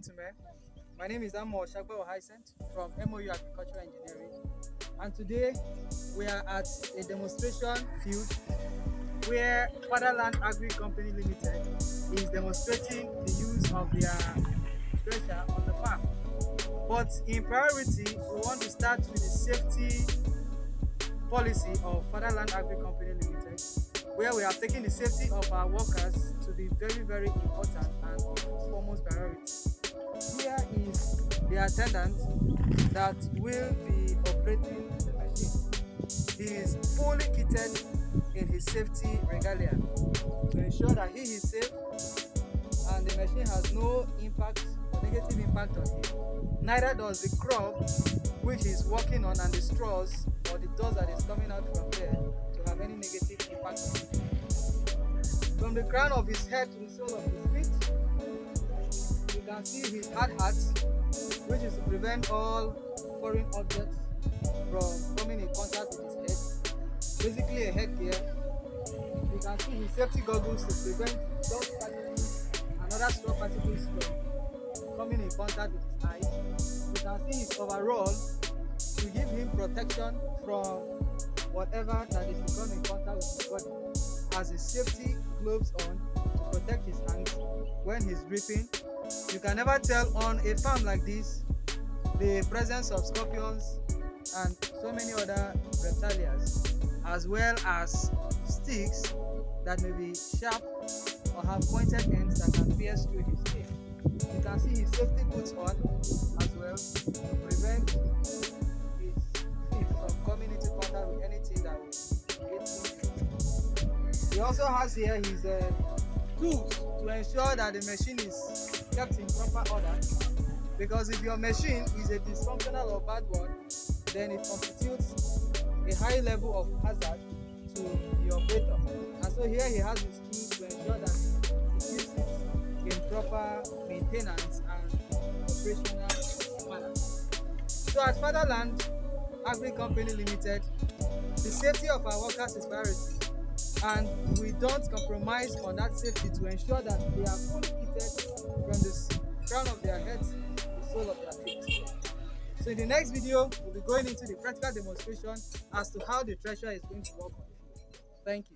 gentlemen, my name is Amo Shagba Hyacinth from MOU Agricultural Engineering, and today we are at a demonstration field where Fatherland Agri Company Limited is demonstrating the use of their thresher on the farm. But in priority, we want to start with the safety policy of Fatherland Agri Company Limited, where we are taking the safety of our workers to be very, very important and of foremost priority. Here is the attendant that will be operating the machine. He is fully kitted in his safety regalia to ensure that he is safe and the machine has no impact or negative impact on him. Neither does the crop which he is working on and the straws or the dust that is coming out from there to have any negative impact on him. From the crown of his head to the sole of his feet, you can see his hard hat, which is to prevent all foreign objects from coming in contact with his head. Basically a headgear. You can see his safety goggles to prevent dust particles and other straw particles from coming in contact with his eyes. You can see his overall to give him protection from whatever that is to come in contact with his body. Has his safety gloves on to protect his hands when he's reaping. You can never tell on a farm like this the presence of scorpions and so many other reptilias, as well as sticks that may be sharp or have pointed ends that can pierce through his skin. You can see his safety boots on as well to prevent his feet from coming into contact with anything that will hit him. He also has here his tools to ensure that the machine is kept in proper order, because if your machine is a dysfunctional or bad one, then it constitutes a high level of hazard to the operator. And so here he has his tools to ensure that he keeps it in proper maintenance and operational manner. So at Fatherland Agri Company Limited, the safety of our workers is priority, and we don't compromise on that safety to ensure that they are fully kitted from the crown of their heads to the sole of their feet. So in the next video, we'll be going into the practical demonstration as to how the thresher is going to work on the field. Thank you.